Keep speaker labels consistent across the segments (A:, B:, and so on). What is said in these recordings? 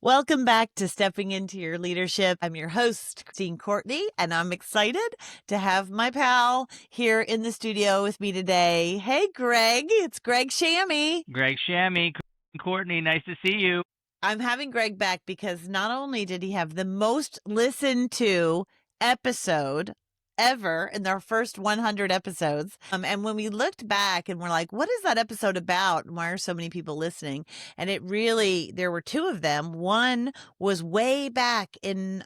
A: Welcome back to Stepping Into Your Leadership. I'm your host, Christine Courtney, and I'm excited to have my pal here in the studio with me today. Hey, Greg, it's Greg Shamie.
B: Greg Shamie, Courtney, nice to see you.
A: I'm having Greg back because not only did he have the most listened to episode ever in their first 100 episodes. And when we looked back and we're like, what is that episode about? And why are so many people listening? And there were two of them. One was way back in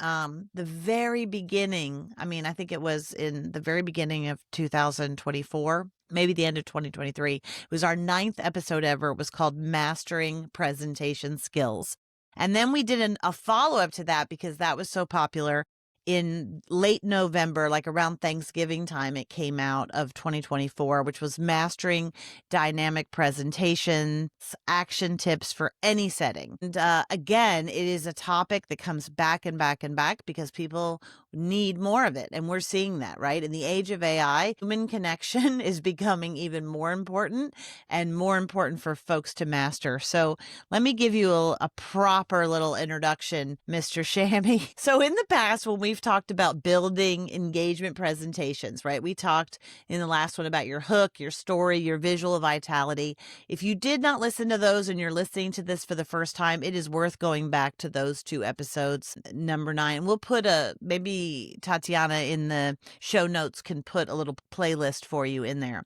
A: the very beginning. I think it was in the very beginning of 2024. Maybe the end of 2023. It was our 9th episode ever. It was called Mastering Presentation Skills. And then we did a follow-up to that because that was so popular. In late November, like around Thanksgiving time, it came out of 2024, which was Mastering Dynamic Presentations, Action Tips for Any Setting. And again, it is a topic that comes back and back and back because people need more of it. And we're seeing that, right? In the age of AI, human connection is becoming even more important and more important for folks to master. So let me give you a proper little introduction, Mr. Shamie. So in the past, when we've talked about building engagement presentations, right? We talked in the last one about your hook, your story, your visual vitality. If you did not listen to those and you're listening to this for the first time, it is worth going back to those two episodes, number 9. We'll put maybe Tatiana in the show notes can put a little playlist for you in there.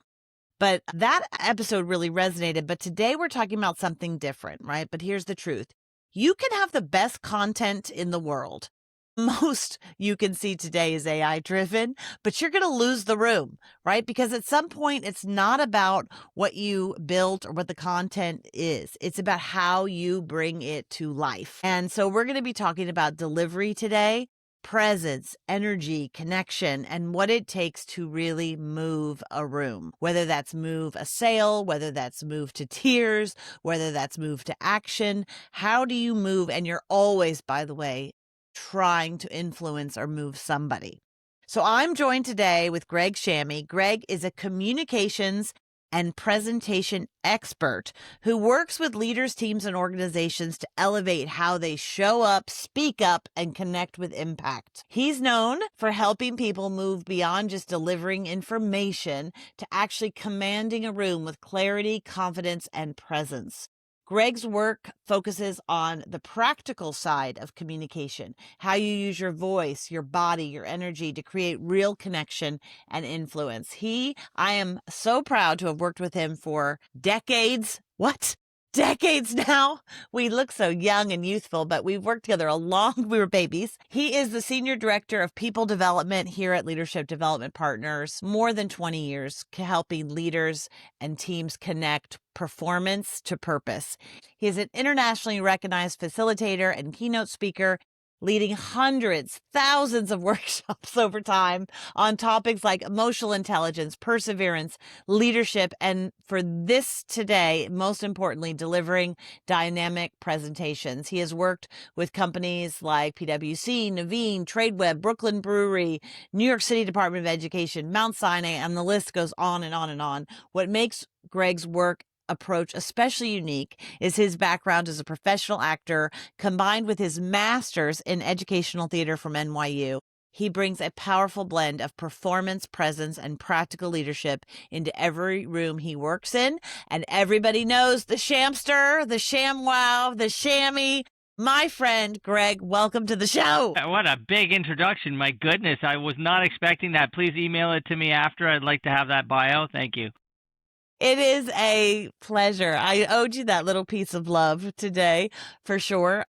A: But that episode really resonated. But today we're talking about something different, right? But here's the truth. You can have the best content in the world. Most you can see today is AI driven, but you're going to lose the room, right? Because at some point, it's not about what you built or what the content is. It's about how you bring it to life. And so we're going to be talking about delivery today, presence, energy, connection, and what it takes to really move a room, whether that's move a sale, whether that's move to tears, whether that's move to action. How do you move? And you're always, by the way, trying to influence or move somebody. So I'm joined today with Greg Shamie. Greg is a communications and presentation expert who works with leaders, teams, and organizations to elevate how they show up, speak up, and connect with impact. He's known for helping people move beyond just delivering information to actually commanding a room with clarity, confidence, and presence. Greg's work focuses on the practical side of communication, how you use your voice, your body, your energy to create real connection and influence. I am so proud to have worked with him for decades. What? Decades now. We look so young and youthful, but we've worked together we were babies. He is the Senior Director of People Development here at Leadership Development Partners, more than 20 years helping leaders and teams connect performance to purpose. He is an internationally recognized facilitator and keynote speaker, leading hundreds, thousands of workshops over time on topics like emotional intelligence, perseverance, leadership, and for this today, most importantly, delivering dynamic presentations. He has worked with companies like PwC, Naveen, Tradeweb, Brooklyn Brewery, New York City Department of Education, Mount Sinai, and the list goes on and on and on. What makes Greg's work approach especially unique is his background as a professional actor combined with his master's in educational theater from NYU. He brings a powerful blend of performance, presence, and practical leadership into every room he works in. And everybody knows the Shamster, the ShamWow, the Shamie. My friend, Greg, welcome to the show.
B: What a big introduction. My goodness, I was not expecting that. Please email it to me after. I'd like to have that bio. Thank you.
A: It is a pleasure. I owed you that little piece of love today, for sure.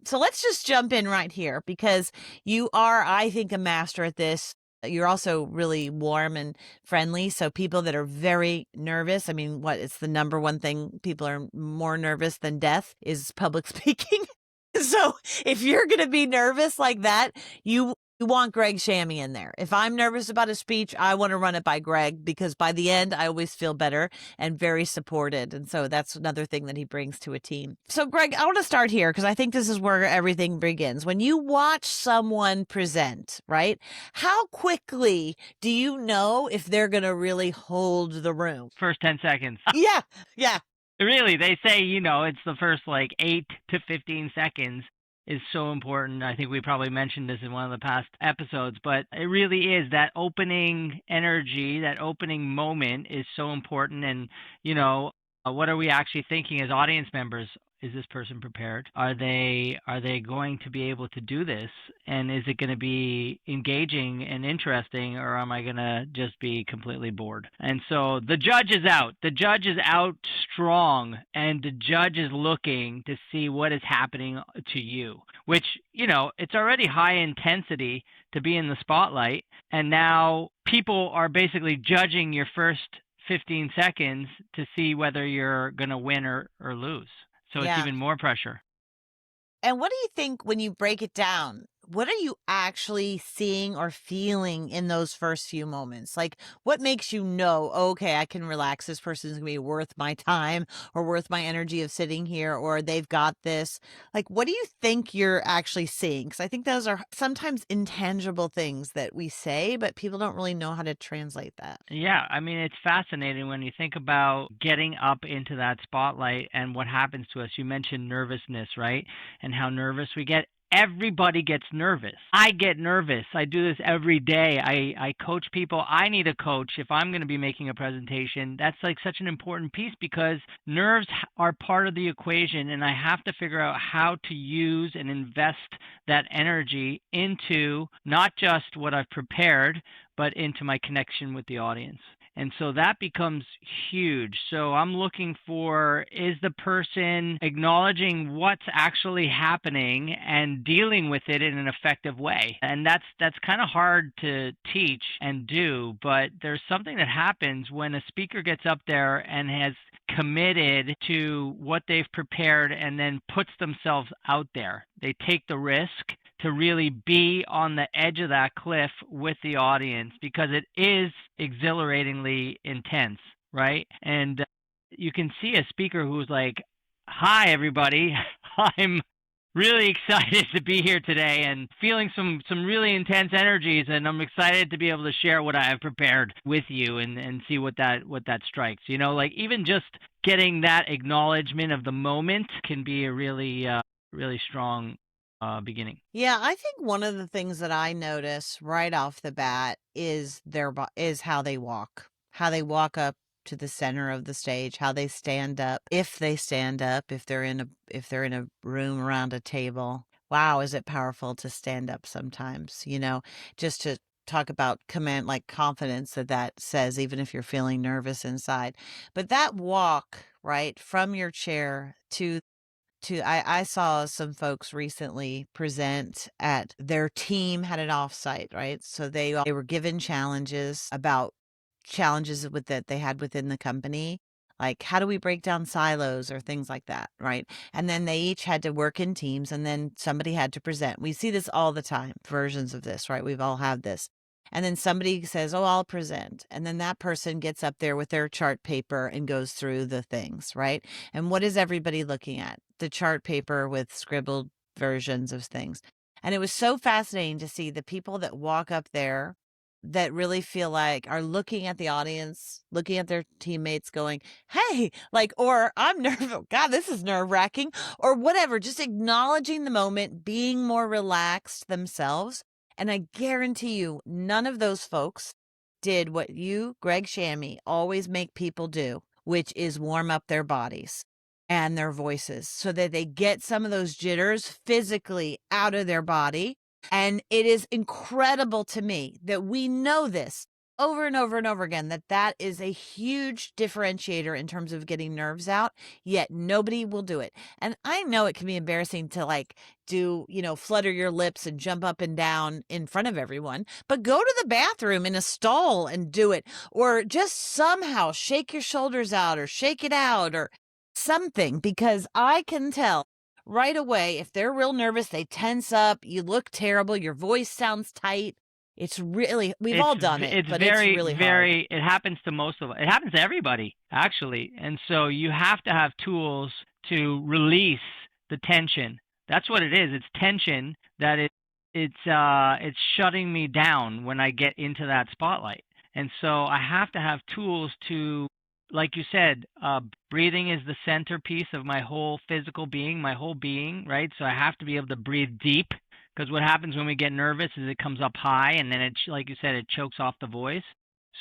A: So let's just jump in right here because you are, I think, a master at this. You're also really warm and friendly. So people that are very nervous, it's the number one thing people are more nervous than death is public speaking. So if you're going to be nervous like that, you want Greg Shamie in there. If I'm nervous about a speech, I want to run it by Greg because by the end, I always feel better and very supported. And so that's another thing that he brings to a team. So Greg, I want to start here because I think this is where everything begins. When you watch someone present, right? How quickly do you know if they're going to really hold the room?
B: First 10 seconds.
A: Yeah.
B: Really, they say, it's the first 8 to 15 seconds. is so important. I think we probably mentioned this in one of the past episodes, but it really is that opening energy, that opening moment is so important. And, what are we actually thinking as audience members? Is this person prepared? Are they going to be able to do this? And is it going to be engaging and interesting, or am I going to just be completely bored? And so the judge is out. The judge is out strong, and the judge is looking to see what is happening to you, which, it's already high intensity to be in the spotlight. And now people are basically judging your first 15 seconds to see whether you're going to win or lose. So it's
A: Yeah.
B: even more pressure.
A: And what do you think when you break it down? What are you actually seeing or feeling in those first few moments? Like, what makes you know, okay, I can relax. This person's going to be worth my time or worth my energy of sitting here, or they've got this. Like, what do you think you're actually seeing? Because I think those are sometimes intangible things that we say, but people don't really know how to translate that.
B: Yeah, I mean, it's fascinating when you think about getting up into that spotlight and what happens to us. You mentioned nervousness, right? And how nervous we get. Everybody gets nervous. I get nervous. I do this every day. I coach people. I need a coach if I'm going to be making a presentation. That's like such an important piece because nerves are part of the equation, and I have to figure out how to use and invest that energy into not just what I've prepared, but into my connection with the audience. And so that becomes huge. So I'm looking for, is the person acknowledging what's actually happening and dealing with it in an effective way? And that's kind of hard to teach and do, but there's something that happens when a speaker gets up there and has committed to what they've prepared and then puts themselves out there. They take the risk to really be on the edge of that cliff with the audience because it is exhilaratingly intense, right? And you can see a speaker who's like, "Hi, everybody. I'm really excited to be here today and feeling some really intense energies, and I'm excited to be able to share what I have prepared with you and see what that strikes." Like even just getting that acknowledgement of the moment can be a really strong beginning.
A: Yeah, I think one of the things that I notice right off the bat is is how they walk up to the center of the stage, how they stand up, if they stand up, if they're in a room around a table. Wow, is it powerful to stand up sometimes, just to talk about command like confidence that says even if you're feeling nervous inside. But that walk, right, from your chair to I saw some folks recently present at their team had an offsite, right? So they were given challenges with that they had within the company. Like, how do we break down silos or things like that, right? And then they each had to work in teams and then somebody had to present. We see this all the time, versions of this, right? We've all had this. And then somebody says, "Oh, I'll present." And then that person gets up there with their chart paper and goes through the things, right? And what is everybody looking at? The chart paper with scribbled versions of things. And it was so fascinating to see the people that walk up there that really feel like are looking at the audience, looking at their teammates going, "Hey," like, or "I'm nervous. God, this is nerve wracking," or whatever, just acknowledging the moment, being more relaxed themselves. And I guarantee you, none of those folks did what you, Greg Shamie, always make people do, which is warm up their bodies and their voices so that they get some of those jitters physically out of their body. And it is incredible to me that we know this over and over and over again, that is a huge differentiator in terms of getting nerves out, yet nobody will do it. And I know it can be embarrassing to like do, flutter your lips and jump up and down in front of everyone, but go to the bathroom in a stall and do it, or just somehow shake your shoulders out or shake it out or something, because I can tell right away if they're real nervous, they tense up, you look terrible, your voice sounds tight. It's really, we've all done it,
B: It's
A: but it's
B: very,
A: really hard.
B: very, it happens to most of us. It happens to everybody, actually. And so you have to have tools to release the tension. That's what it is. It's tension that it's shutting me down when I get into that spotlight. And so I have to have tools to like you said, breathing is the centerpiece of my whole physical being, my whole being, right? So I have to be able to breathe deep, because what happens when we get nervous is it comes up high, and then like you said, it chokes off the voice.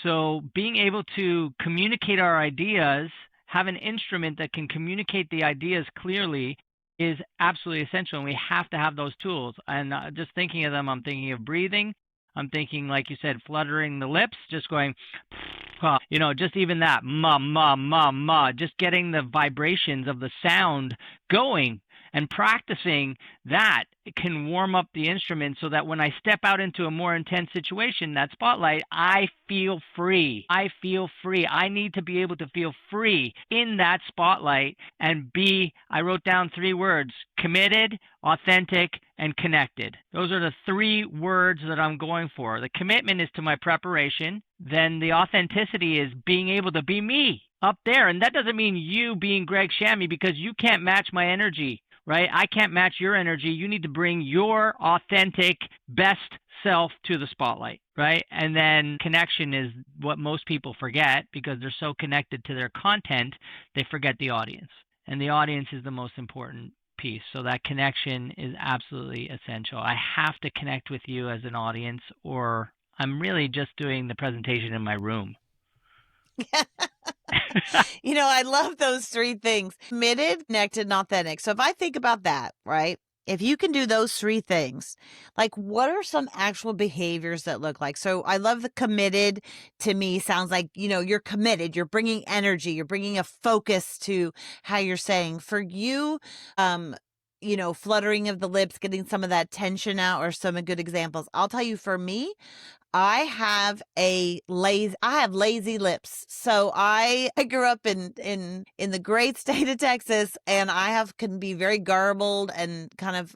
B: So being able to communicate our ideas, have an instrument that can communicate the ideas clearly, is absolutely essential, and we have to have those tools. And just thinking of them, I'm thinking of breathing. I'm thinking, like you said, fluttering the lips, just going, just even that, ma, just getting the vibrations of the sound going, and practicing that can warm up the instrument so that when I step out into a more intense situation, that spotlight, I feel free. I feel free. I need to be able to feel free in that spotlight and I wrote down 3 words: committed, authentic, and connected. Those are the 3 words that I'm going for. The commitment is to my preparation. Then the authenticity is being able to be me up there. And that doesn't mean you being Greg Shamie, because you can't match my energy, right? I can't match your energy. You need to bring your authentic, best self to the spotlight, right? And then connection is what most people forget, because they're so connected to their content, they forget the audience. And the audience is the most important piece. So that connection is absolutely essential. I have to connect with you as an audience, or I'm really just doing the presentation in my room.
A: I love those 3 things: committed, connected, and authentic. So if I think about that, right? If you can do those 3 things, like, what are some actual behaviors that look like? So I love the committed. To me, sounds like, you're committed, you're bringing energy, you're bringing a focus to how you're saying. For you, fluttering of the lips, getting some of that tension out, or some good examples. I'll tell you, for me, I have lazy lips. So I grew up in the great state of Texas, and can be very garbled and kind of,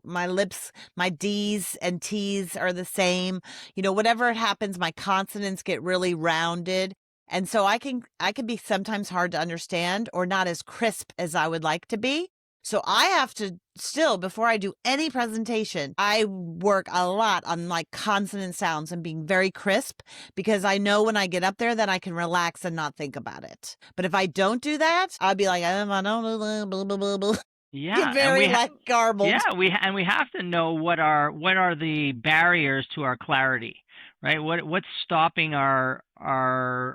A: my lips, my D's and T's are the same. Whatever it happens, my consonants get really rounded. And so I can be sometimes hard to understand, or not as crisp as I would like to be. So I have to still, before I do any presentation, I work a lot on like consonant sounds and being very crisp, because I know when I get up there that I can relax and not think about it. But if I don't do that, I'll be like, I don't blah, blah, blah, blah. Get
B: Yeah, and
A: very like garbled.
B: we have to know what are the barriers to our clarity, right? What's stopping our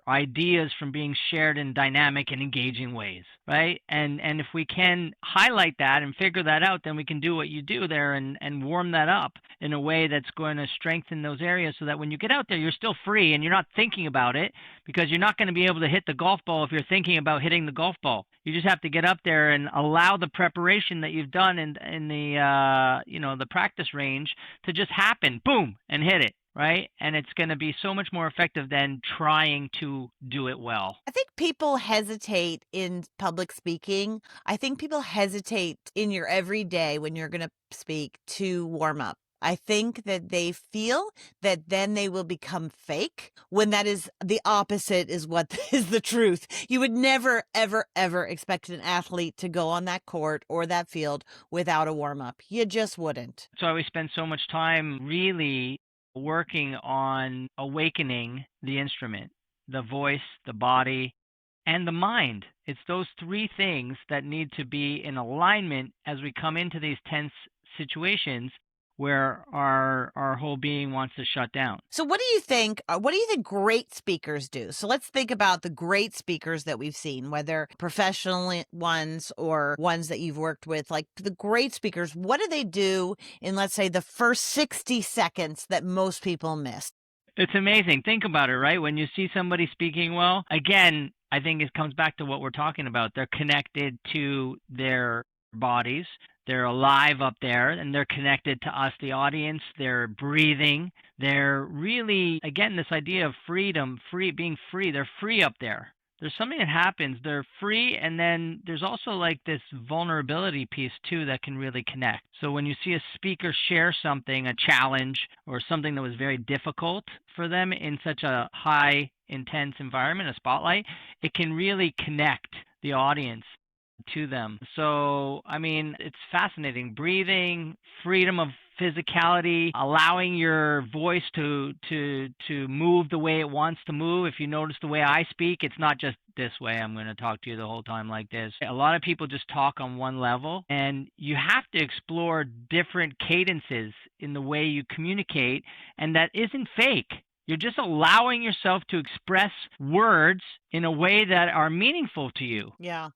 B: ideas from being shared in dynamic and engaging ways, right? And if we can highlight that and figure that out, then we can do what you do there, and warm that up in a way that's going to strengthen those areas, so that when you get out there, you're still free and you're not thinking about it, because you're not going to be able to hit the golf ball if you're thinking about hitting the golf ball. You just have to get up there and allow the preparation that you've done in the practice range to just happen, boom, and hit it, right? And it's going to be so much more effective than trying to do it well.
A: I think people hesitate in public speaking. I think people hesitate in your everyday when you're going to speak to warm up. I think that they feel that then they will become fake, when that is the opposite, is what is the truth. You would never, ever, ever expect an athlete to go on that court or that field without a warm up. You just wouldn't.
B: So we spend so much time really working on awakening the instrument, the voice, the body, and the mind. It's those 3 things that need to be in alignment as we come into these tense situations where our whole being wants to shut down.
A: So what do you think great speakers do? So let's think about the great speakers that we've seen, whether professional ones or ones that you've worked with. Like, the great speakers, what do they do in, let's say, the first 60 seconds that most people miss?
B: It's amazing. Think about it, right? When you see somebody speaking well, again, I think it comes back to what we're talking about. They're connected to their bodies. They're alive up there, and they're connected to us, the audience. They're breathing. They're really, again, this idea of freedom, being free. They're free up there. There's something that happens. They're free, and then there's also like this vulnerability piece too that can really connect. So when you see a speaker share something, a challenge, or something that was very difficult for them in such a high, intense environment, a spotlight, it can really connect the audience. to them. So, I mean, it's fascinating. Breathing, freedom of physicality, allowing your voice to move the way it wants to move. If you notice the way I speak, it's not just this way. I'm going to talk to you the whole time like this. A lot of people just talk on one level, and you have to explore different cadences in the way you communicate, and that isn't fake. You're just allowing yourself to express words in a way that are meaningful to you.
A: Yeah.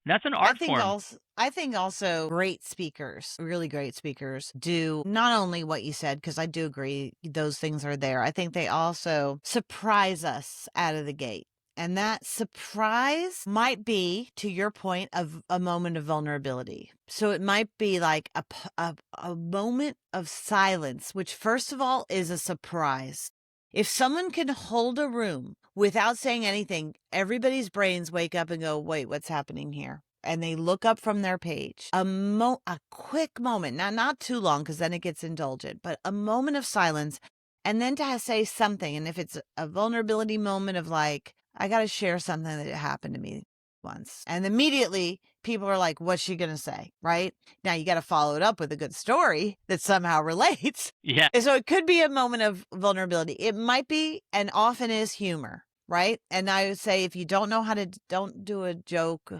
B: That's an
A: I
B: art
A: think
B: form.
A: also I think also great speakers, really great speakers do not only what you said, because I do agree those things are there. I think they also surprise us out of the gate. And that surprise might be, to your point, of a moment of vulnerability. So it might be like a moment of silence, which first of all is a surprise. If someone can hold a room without saying anything, everybody's brains wake up and go, wait, what's happening here? And they look up from their page. A quick moment, not too long, because then it gets indulgent, but a moment of silence, and then to say something. And if it's a vulnerability moment of like, I got to share something that happened to me once, and immediately people are like, what's she gonna say? Right now, you got to follow it up with a good story that somehow relates.
B: Yeah.
A: And so it could be a moment of vulnerability. It might be, and often is, humor, right? And I would say, if you don't know how to, don't do a joke,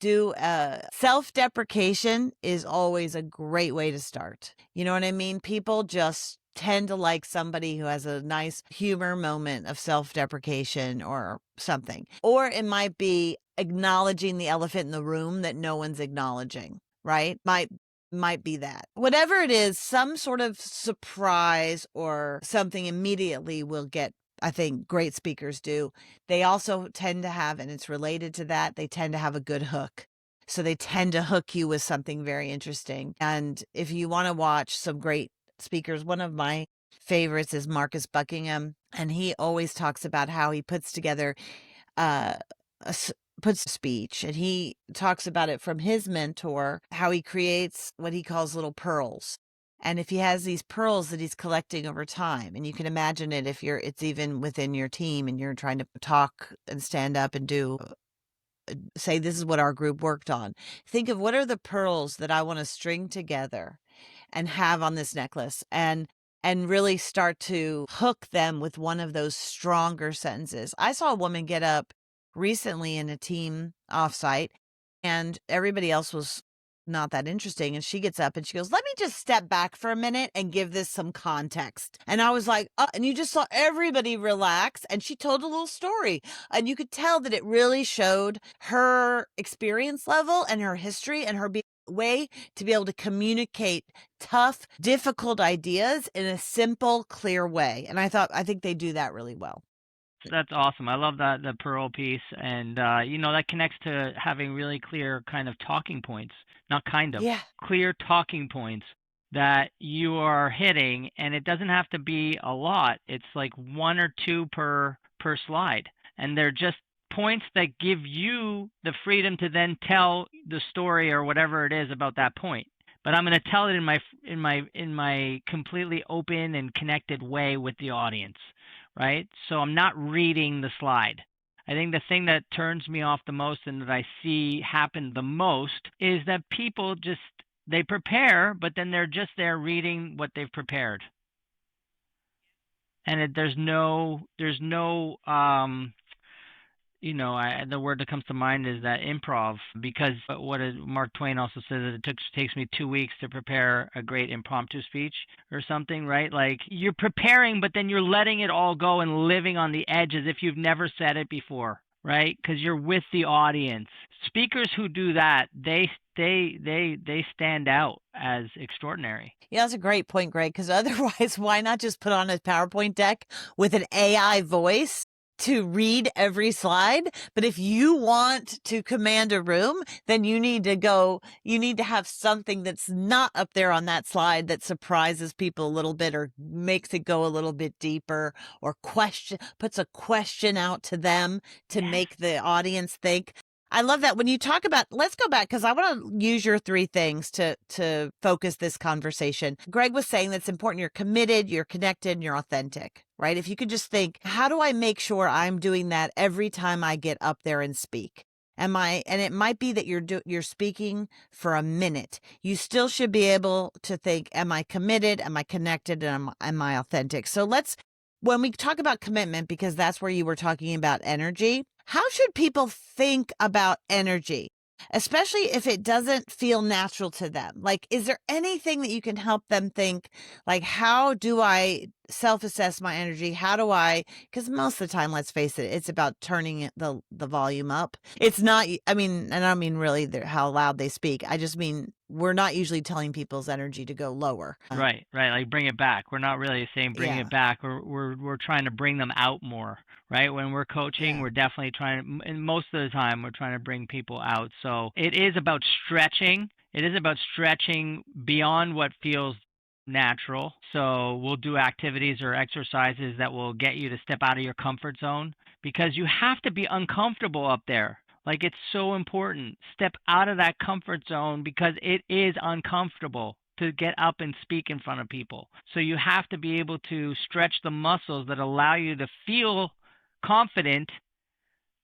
A: do self-deprecation is always a great way to start. You know what I mean? People just tend to like somebody who has a nice humor moment of self-deprecation or something. Or it might be acknowledging the elephant in the room that no one's acknowledging, right? Might be that. Whatever it is, some sort of surprise or something immediately will get, I think great speakers do. They also tend to have, and it's related to that, they tend to have a good hook. So they tend to hook you with something very interesting. And if you want to watch some great speakers, one of my favorites is Marcus Buckingham. And he always talks about how he puts together uh, puts speech, and he talks about it from his mentor, how he creates what he calls little pearls. And if he has these pearls that he's collecting over time, and you can imagine it if it's even within your team and you're trying to talk and stand up and do say, this is what our group worked on. Think of, what are the pearls that I want to string together and have on this necklace, and really start to hook them with one of those stronger sentences. I saw a woman get up recently in a team offsite, and everybody else was not that interesting. And she gets up and she goes, let me just step back for a minute and give this some context. And I was like, and you just saw everybody relax. And she told a little story. And you could tell that it really showed her experience level and her history and her way to be able to communicate tough, difficult ideas in a simple, clear way. And I think they do that really well.
B: That's awesome. I love that, the pearl piece, and that connects to having really clear kind of talking points. Not kind of,
A: Yeah.
B: clear talking points that you are hitting, and it doesn't have to be a lot. It's like one or two per slide, and they're just points that give you the freedom to then tell the story or whatever it is about that point. But I'm going to tell it in my completely open and connected way with the audience, right? So I'm not reading the slide. I think the thing that turns me off the most and that I see happen the most is that people just, they prepare, but then they're just there reading what they've prepared. And there's no the word that comes to mind is that improv, because Mark Twain also says that takes me 2 weeks to prepare a great impromptu speech or something, right? Like, you're preparing, but then you're letting it all go and living on the edge as if you've never said it before, right? Because you're with the audience. Speakers who do that, they stand out as extraordinary.
A: Yeah, that's a great point, Greg, because otherwise, why not just put on a PowerPoint deck with an AI voice to read every slide? But if you want to command a room, then you need to have something that's not up there on that slide that surprises people a little bit or makes it go a little bit deeper, or puts a question out to them to make the audience think. I love that. When you talk about, let's go back, because I want to use your 3 things to focus this conversation. Greg was saying that's important. You're committed, you're connected, and you're authentic, right? If you could just think, how do I make sure I'm doing that every time I get up there and speak? And it might be that you're speaking for a minute. You still should be able to think, am I committed? Am I connected? And am I authentic? So when we talk about commitment, because that's where you were talking about energy, how should people think about energy? Especially if it doesn't feel natural to them. Like, is there anything that you can help them think, like, how do I self-assess my energy? How do I, because most of the time, let's face it, it's about turning the volume up. It's not, I mean, and I don't mean really how loud they speak. I just mean we're not usually telling people's energy to go lower.
B: Right, right. Like bring it back. We're not really saying bring
A: Yeah,
B: it back. We're trying to bring them out more, right? When we're coaching,
A: yeah,
B: we're definitely trying to, and most of the time, we're trying to bring people out. So it is about stretching. It is about stretching beyond what feels natural. So we'll do activities or exercises that will get you to step out of your comfort zone because you have to be uncomfortable up there. Like it's so important. Step out of that comfort zone because it is uncomfortable to get up and speak in front of people. So you have to be able to stretch the muscles that allow you to feel confident,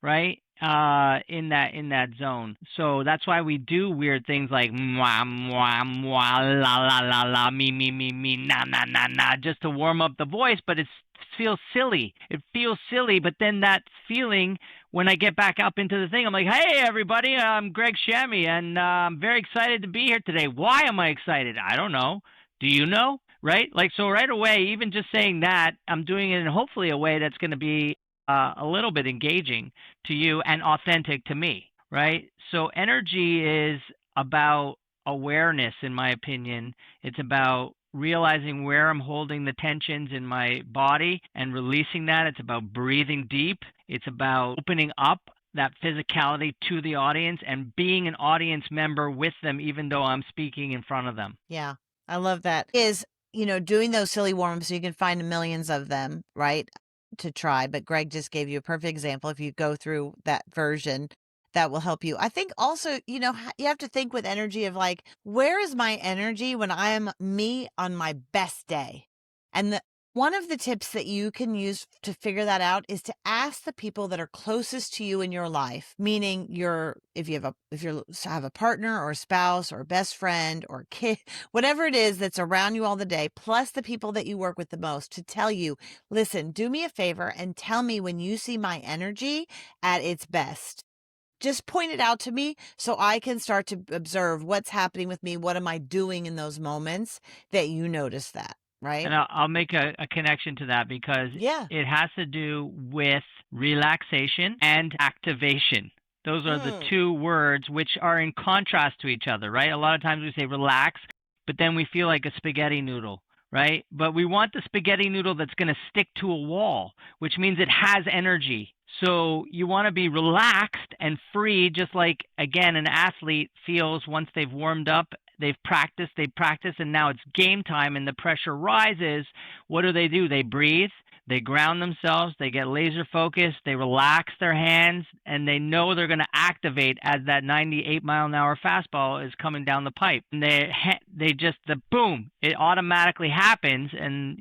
B: right? In that zone. So that's why we do weird things like mwah mwah mwah la la la la me na na na na just to warm up the voice, but it feels silly. It feels silly, but then that feeling when I get back up into the thing, I'm like, hey everybody, I'm Greg Shamie, and I'm very excited to be here today. Why am I excited? I don't know. Do you know? Right? Like so right away, even just saying that, I'm doing it in hopefully a way that's going to be a little bit engaging to you and authentic to me, right? So energy is about awareness, in my opinion. It's about realizing where I'm holding the tensions in my body and releasing that. It's about breathing deep. It's about opening up that physicality to the audience and being an audience member with them, even though I'm speaking in front of them.
A: yeah. I love that. Is, doing those silly warm-ups, so you can find millions of them, right? To try. But Greg just gave you a perfect example. If you go through that version, that will help you. I think also, you have to think with energy of like, where is my energy when I am me on my best day? And one of the tips that you can use to figure that out is to ask the people that are closest to you in your life, meaning if you have a partner or a spouse or a best friend or kid, whatever it is that's around you all the day, plus the people that you work with the most, to tell you, listen, do me a favor and tell me when you see my energy at its best. Just point it out to me so I can start to observe what's happening with me. What am I doing in those moments that you notice that, right?
B: And I'll make a connection to that because
A: Yeah.
B: it has to do with relaxation and activation. Those are the
A: Mm.
B: two words which are in contrast to each other, right? A lot of times we say relax, but then we feel like a spaghetti noodle, right? But we want the spaghetti noodle that's going to stick to a wall, which means it has energy. So you want to be relaxed and free, just like, again, an athlete feels once they've warmed up, they practice, and now it's game time and the pressure rises. What do? They breathe, they ground themselves, they get laser focused, they relax their hands, and they know they're going to activate as that 98-mile-an-hour fastball is coming down the pipe. And they just, the boom, it automatically happens, and,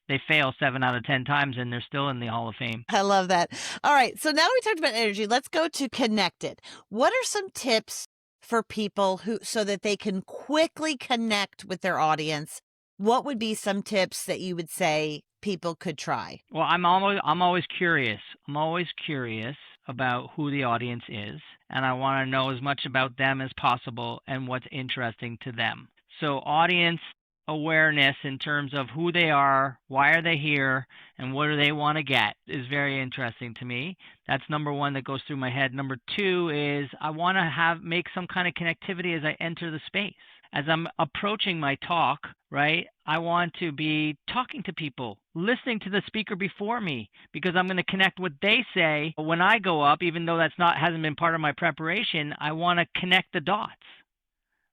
B: they fail 7 out of 10 times, and they're still in the Hall of Fame.
A: I love that. All right. So now we talked about energy. Let's go to connected. What are some tips for people so that they can quickly connect with their audience? What would be some tips that you would say people could try?
B: Well, I'm always curious. I'm always curious about who the audience is, and I want to know as much about them as possible and what's interesting to them. So, audience awareness in terms of who they are, why are they here, and what do they want to get is very interesting to me. That's number one that goes through my head. Number two is I want to make some kind of connectivity as I enter the space. As I'm approaching my talk, right, I want to be talking to people, listening to the speaker before me, because I'm going to connect what they say when I go up, even though hasn't been part of my preparation. I want to connect the dots,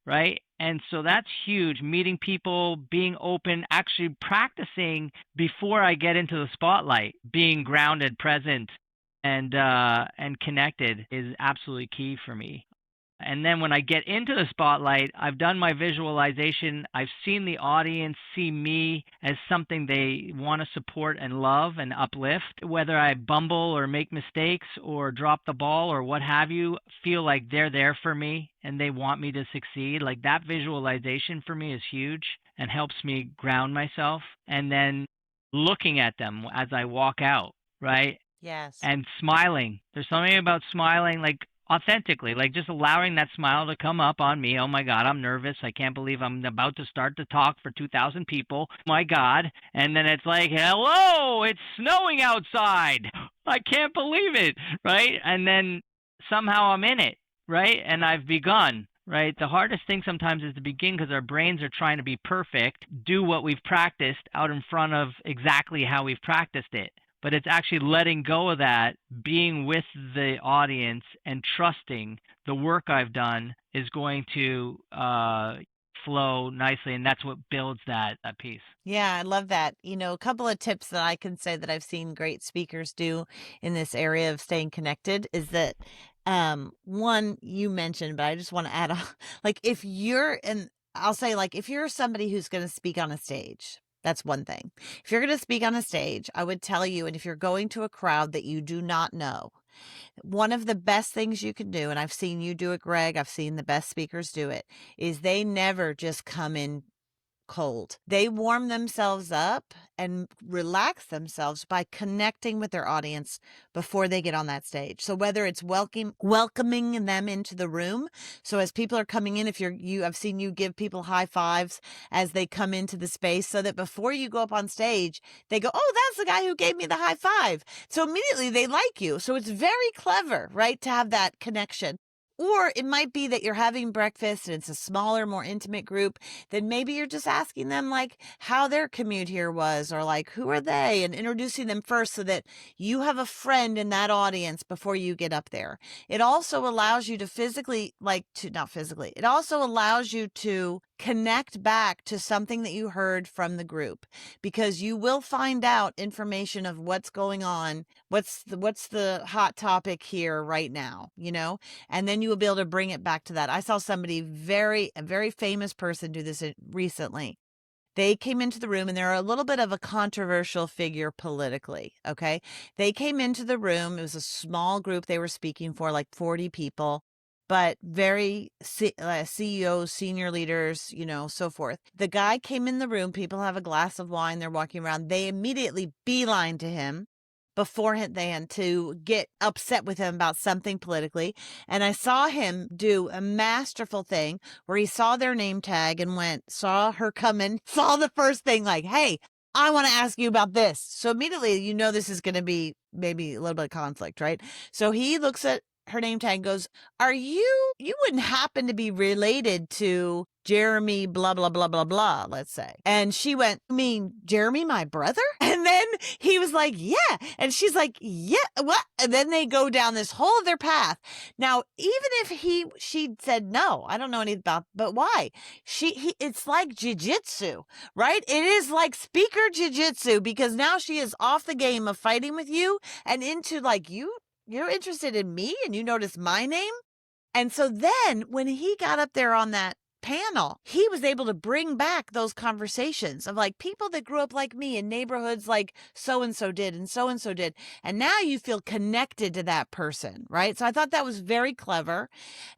B: right? And so that's huge. Meeting people, being open, actually practicing before I get into the spotlight, being grounded, present, and connected is absolutely key for me. And then when I get into the spotlight, I've done my visualization. I've seen the audience see me as something they want to support and love and uplift. Whether I bumble or make mistakes or drop the ball or what have you, feel like they're there for me and they want me to succeed. Like that visualization for me is huge and helps me ground myself. And then looking at them as I walk out, right?
A: Yes.
B: And smiling. There's something about smiling like authentically, like just allowing that smile to come up on me. Oh my God, I'm nervous. I can't believe I'm about to start to talk for 2,000 people. My God. And then it's like, hello, it's snowing outside. I can't believe it. Right. And then somehow I'm in it. Right. And I've begun. Right. The hardest thing sometimes is to begin because our brains are trying to be perfect, do what we've practiced out in front of exactly how we've practiced it, but it's actually letting go of that, being with the audience and trusting the work I've done is going to flow nicely, and that's what builds that piece.
A: Yeah, I love that. A couple of tips that I can say that I've seen great speakers do in this area of staying connected is that one you mentioned, but I just want to add on like if you're and I'll say like if you're somebody who's going to speak on a stage, that's one thing. If you're going to speak on a stage, I would tell you, and if you're going to a crowd that you do not know, one of the best things you can do, and I've seen you do it, Greg, I've seen the best speakers do it, is they never just come in cold. They warm themselves up and relax themselves by connecting with their audience before they get on that stage. So whether it's welcoming them into the room, so as people are coming in, if I've seen you give people high fives as they come into the space so that before you go up on stage, they go, "Oh, that's the guy who gave me the high five." So immediately they like you. So it's very clever, right, to have that connection. Or it might be that you're having breakfast and it's a smaller, more intimate group. Then maybe you're just asking them like how their commute here was, or like who are they, and introducing them first so that you have a friend in that audience before you get up there. It also allows you to not physically, it also allows you to connect back to something that you heard from the group, because you will find out information of what's going on, what's the hot topic here right now, and then you will be able to bring it back to that. I saw somebody a very famous person do this recently. They came into the room and they're a little bit of a controversial figure politically. Okay. They came into the room. It was a small group they were speaking for, like 40 people, but very CEOs, senior leaders, so forth. The guy came in the room. People have a glass of wine. They're walking around. They immediately beeline to him beforehand to get upset with him about something politically. And I saw him do a masterful thing where he saw their name tag and saw her come in, saw the first thing like, "Hey, I want to ask you about this." So immediately, this is going to be maybe a little bit of conflict, right? So he looks at her name tag and goes, you wouldn't happen to be related to Jeremy, blah, blah, blah, blah, blah, let's say. And she went, "You mean Jeremy, my brother?" And then he was like, "Yeah." And she's like, "Yeah, what?" And then they go down this whole other path. Now, even if she said, "No, I don't know anything about," but why? It's like jujitsu, right? It is like speaker jujitsu, because now she is off the game of fighting with you and into like, you're interested in me and you notice my name. And so then when he got up there on that panel, he was able to bring back those conversations of like people that grew up like me in neighborhoods like so and so did and so and so did. And now you feel connected to that person, right? So I thought that was very clever.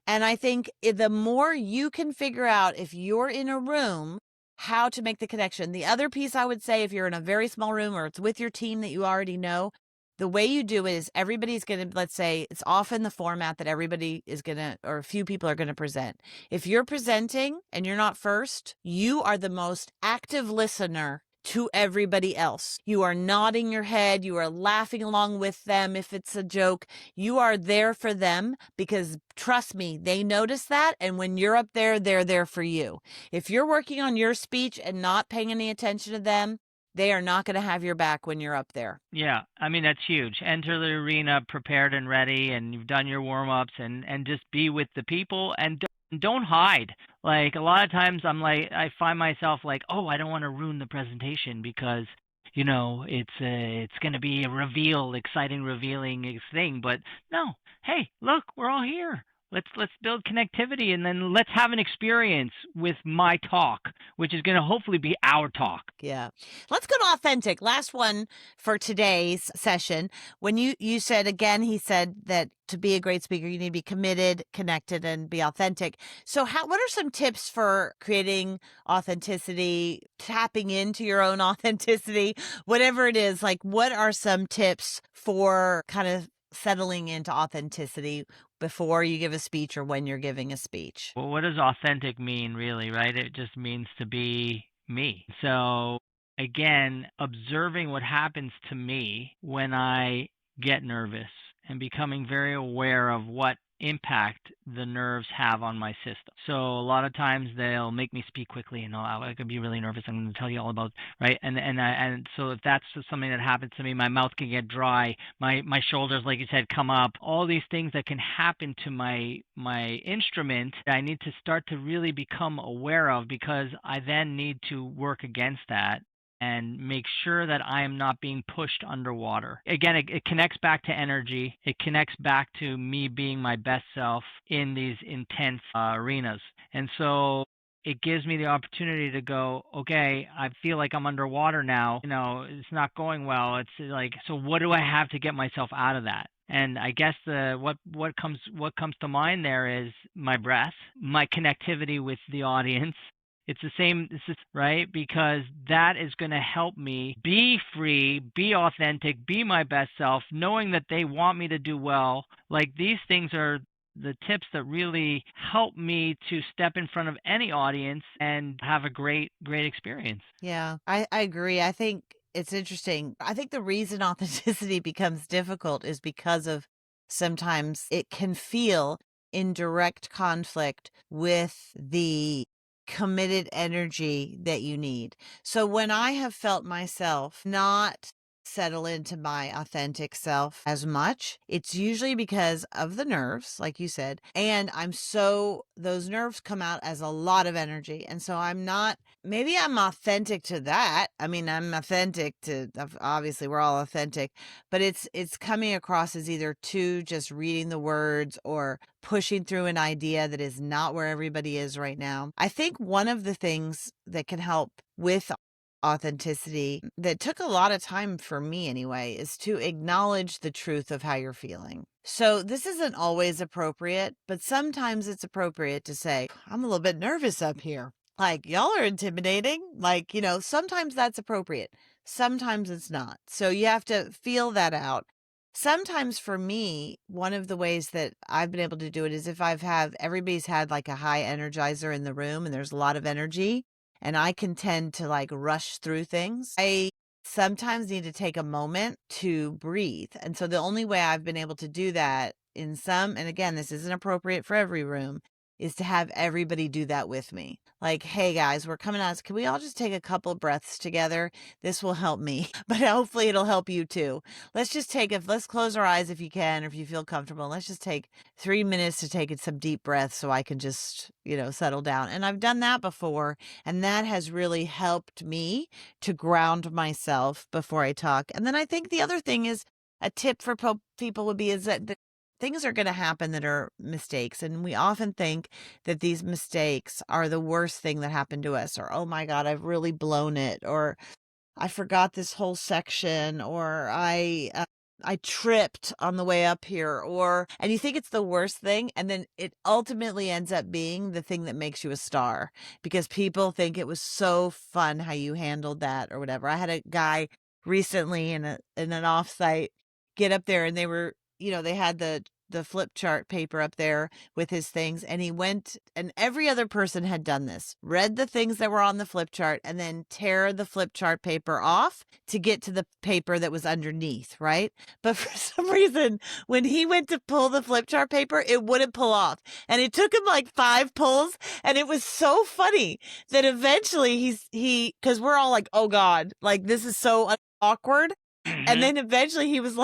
A: And I think the more you can figure out if you're in a room, how to make the connection. The other piece I would say, if you're in a very small room or it's with your team that you already know, the way you do it is everybody's going to, let's say it's often the format that everybody is going to, or a few people are going to present. If you're presenting and you're not first, you are the most active listener to everybody else. You are nodding your head. You are laughing along with them. If it's a joke, you are there for them, because trust me, they notice that. And when you're up there, they're there for you. If you're working on your speech and not paying any attention to them, they are not going to have your back when you're up there.
B: Yeah, I mean that's huge. Enter the arena prepared and ready, and you've done your warm-ups, and just be with the people, and don't hide. Like a lot of times I find myself like, "Oh, I don't want to ruin the presentation because it's going to be a exciting revealing thing." But no, hey, look, we're all here. let's build connectivity, and then let's have an experience with my talk, which is going to hopefully be our talk.
A: Yeah. Let's go to authentic. Last one for today's session. When you said, again, he said that to be a great speaker, you need to be committed, connected, and be authentic. So what are some tips for creating authenticity, tapping into your own authenticity, whatever it is? Like, what are some tips for kind of settling into authenticity before you give a speech or when you're giving a speech?
B: Well, what does authentic mean, really, right? It just means to be me. So, again, observing what happens to me when I get nervous and becoming very aware of what impact the nerves have on my system. So, a lot of times they'll make me speak quickly, and I could be really nervous. I'm going to tell you all about, right? And so if that's something that happens to me, my mouth can get dry, my shoulders, like you said, come up. All these things that can happen to my instrument, I need to start to really become aware of, because I then need to work against that and make sure that I am not being pushed underwater. Again, it connects back to energy. It connects back to me being my best self in these intense arenas. And so it gives me the opportunity to go, okay, I feel like I'm underwater now. It's not going well. It's like, so what do I have to get myself out of that? And I guess what comes to mind there is my breath, my connectivity with the audience. It's the same, this is right, because that is going to help me be free, be authentic, be my best self, knowing that they want me to do well. Like, these things are the tips that really help me to step in front of any audience and have a great experience.
A: Yeah, I agree. I think it's interesting. I think the reason authenticity becomes difficult is because of sometimes it can feel in direct conflict with the committed energy that you need. So when I have felt myself not settle into my authentic self as much, it's usually because of the nerves, like you said. And those nerves come out as a lot of energy. And so maybe I'm authentic to that. I mean, I'm authentic to, obviously we're all authentic, but it's coming across as either too just reading the words or pushing through an idea that is not where everybody is right now. I think one of the things that can help with authenticity that took a lot of time for me anyway is to acknowledge the truth of how you're feeling. So this isn't always appropriate, but sometimes it's appropriate to say, I'm a little bit nervous up here. Like, y'all are intimidating. Like, sometimes that's appropriate. Sometimes it's not. So you have to feel that out. Sometimes for me, one of the ways that I've been able to do it is if everybody's had like a high energizer in the room and there's a lot of energy, and I can tend to like rush through things. I sometimes need to take a moment to breathe. And so the only way I've been able to do that and again, this isn't appropriate for every room, is to have everybody do that with me. Like, hey guys, we're coming out. Can we all just take a couple breaths together? This will help me, but hopefully it'll help you too. Let's close our eyes if you can, or if you feel comfortable. Let's just take 3 minutes to take some deep breaths so I can just, settle down. And I've done that before, and that has really helped me to ground myself before I talk. And then I think the other thing is a tip for people would be is that things are going to happen that are mistakes. And we often think that these mistakes are the worst thing that happened to us, or, oh my God, I've really blown it, or I forgot this whole section, or I tripped on the way up here, and you think it's the worst thing. And then it ultimately ends up being the thing that makes you a star because people think it was so fun how you handled that or whatever. I had a guy recently in an offsite get up there, and they were, they had the flip chart paper up there with his things, and he went, and every other person had done this, read the things that were on the flip chart and then tear the flip chart paper off to get to the paper that was underneath, right? But for some reason, when he went to pull the flip chart paper, it wouldn't pull off, and it took him like 5 pulls, and it was so funny that eventually because we're all like, oh God, like this is so awkward. And then eventually he's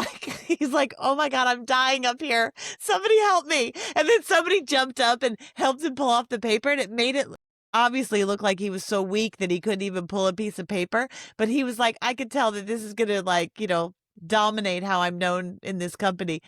A: like, oh my God, I'm dying up here. Somebody help me. And then somebody jumped up and helped him pull off the paper, and it made it obviously look like he was so weak that he couldn't even pull a piece of paper. But he was like, I could tell that this is going to dominate how I'm known in this company.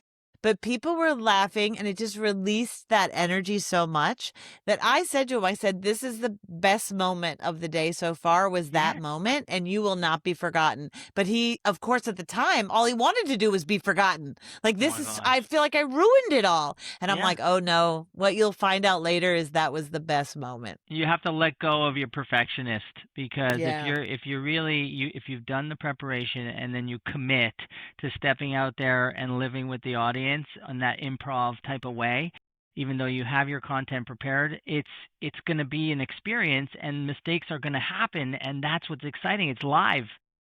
A: but people were laughing and it just released that energy so much that I said to him, I said, this is the best moment of the day so far was that
B: Yeah.
A: moment, and you will not be forgotten. But he, of course, at the time, all he wanted to do was be forgotten. Like,
B: Oh
A: this
B: my
A: is,
B: gosh.
A: I feel like I ruined it all. And I'm
B: Yeah.
A: like, oh no, what you'll find out later is that was the best moment.
B: You have to let go of your perfectionist, because
A: Yeah.
B: if you're really if you've done the preparation and then you commit to stepping out there and living with the audience on that improv type of way, even though you have your content prepared, it's going to be an experience and mistakes are going to happen, and that's what's exciting. It's live.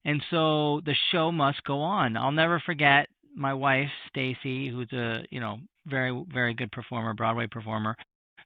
B: And so the show must go on. I'll never forget my wife, Stacy, who's a, very very good performer, Broadway performer,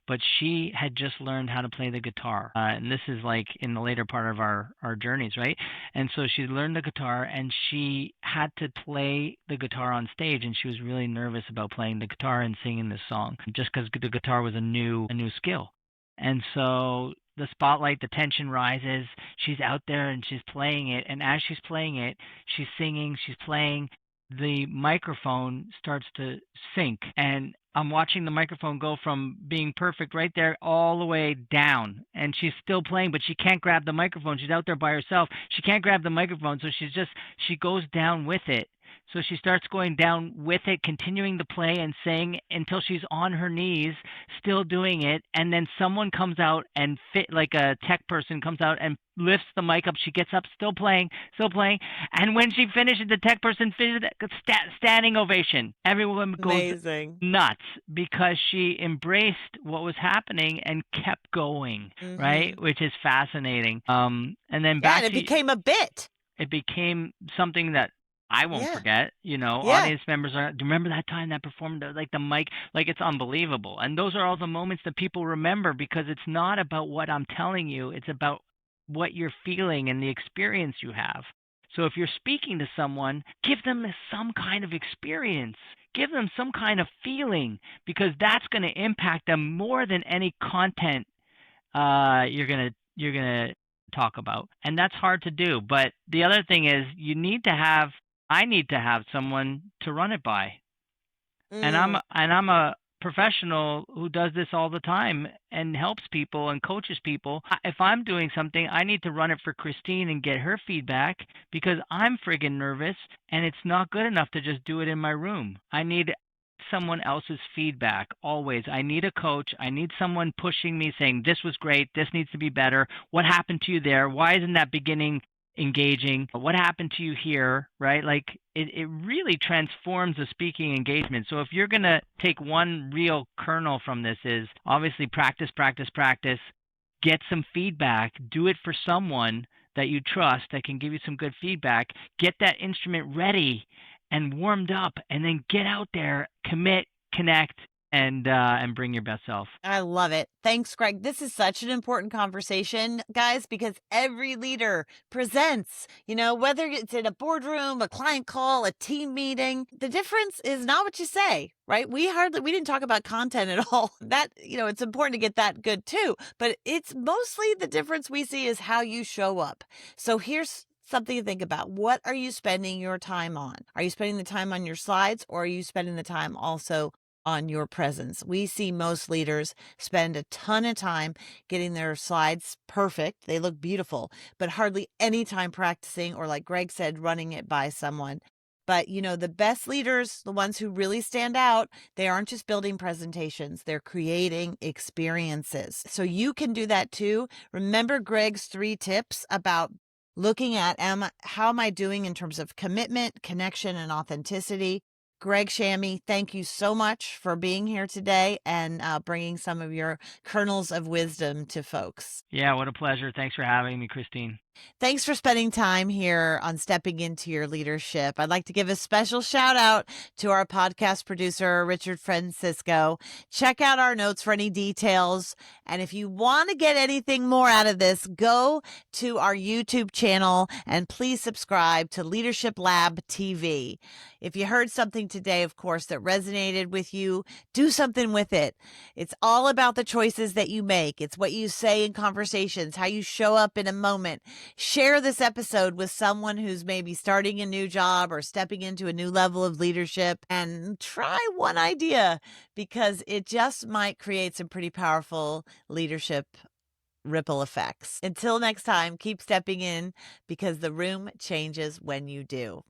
B: but she had just learned how to play the guitar. And this is like in the later part of our journeys, right? And so she learned the guitar and she had to play the guitar on stage, and she was really nervous about playing the guitar and singing this song just because the guitar was a new skill. And so the spotlight, the tension rises. She's out there and she's playing it, and as she's playing it, she's singing, she's playing, the microphone starts to sink, and I'm watching the microphone go from being perfect right there all the way down, and she's still playing, but she can't grab the microphone. She's out there by herself. She can't grab the microphone, so she goes down with it. So she starts going down with it, continuing to play and sing until she's on her knees, still doing it. And then someone comes out and like a tech person comes out and lifts the mic up. She gets up, still playing, still playing. And when she finishes, the tech person finishes, standing ovation. Everyone goes
A: Amazing.
B: nuts because she embraced what was happening and kept going, right?
A: Mm-hmm.
B: Which is fascinating. And then
A: Yeah. And
B: back
A: it
B: to
A: became a bit.
B: it became something that I won't
A: Yeah.
B: forget.
A: Yeah.
B: Audience members are. Do you remember that time that performed like the mic? Like, it's unbelievable. And those are all the moments that people remember, because it's not about what I'm telling you. It's about what you're feeling and the experience you have. So if you're speaking to someone, give them some kind of experience. Give them some kind of feeling, because that's going to impact them more than any content you're gonna talk about. And that's hard to do. But the other thing is, I need to have someone to run it by. And
A: Mm.
B: I'm a professional who does this all the time and helps people and coaches people. If I'm doing something, I need to run it for Christine and get her feedback, because I'm friggin' nervous and it's not good enough to just do it in my room. I need someone else's feedback always. I need a coach. I need someone pushing me, saying, this was great, this needs to be better. What happened to you there? Why isn't that beginning engaging? What happened to you here? Right? Like, it really transforms the speaking engagement. So if you're going to take one real kernel from this, is obviously practice, practice, practice. Get some feedback. Do it for someone that you trust that can give you some good feedback. Get that instrument ready and warmed up, and then get out there, commit, connect, and bring your best self.
A: I love it. Thanks, Greg. This is such an important conversation, guys, because every leader presents, whether it's in a boardroom, a client call, a team meeting, the difference is not what you say, right? We didn't talk about content at all. That, it's important to get that good too, but it's mostly the difference we see is how you show up. So here's something to think about. What are you spending your time on? Are you spending the time on your slides, or are you spending the time also on your presence? We see most leaders spend a ton of time getting their slides perfect. They look beautiful, but hardly any time practicing, or like Greg said, running it by someone. But the best leaders, the ones who really stand out, they aren't just building presentations, they're creating experiences. So you can do that too. Remember Greg's 3 tips about looking at how am I doing in terms of commitment, connection, and authenticity. Greg Shamie, thank you so much for being here today and bringing some of your kernels of wisdom to folks.
B: Yeah, what a pleasure. Thanks for having me, Christine.
A: Thanks for spending time here on Stepping Into Your Leadership. I'd like to give a special shout out to our podcast producer, Richard Francisco. Check out our notes for any details. And if you want to get anything more out of this, go to our YouTube channel and please subscribe to Leadership Lab TV. If you heard something today, of course, that resonated with you, do something with it. It's all about the choices that you make. It's what you say in conversations, how you show up in a moment. Share this episode with someone who's maybe starting a new job or stepping into a new level of leadership, and try one idea because it just might create some pretty powerful leadership ripple effects. Until next time, keep stepping in because the room changes when you do.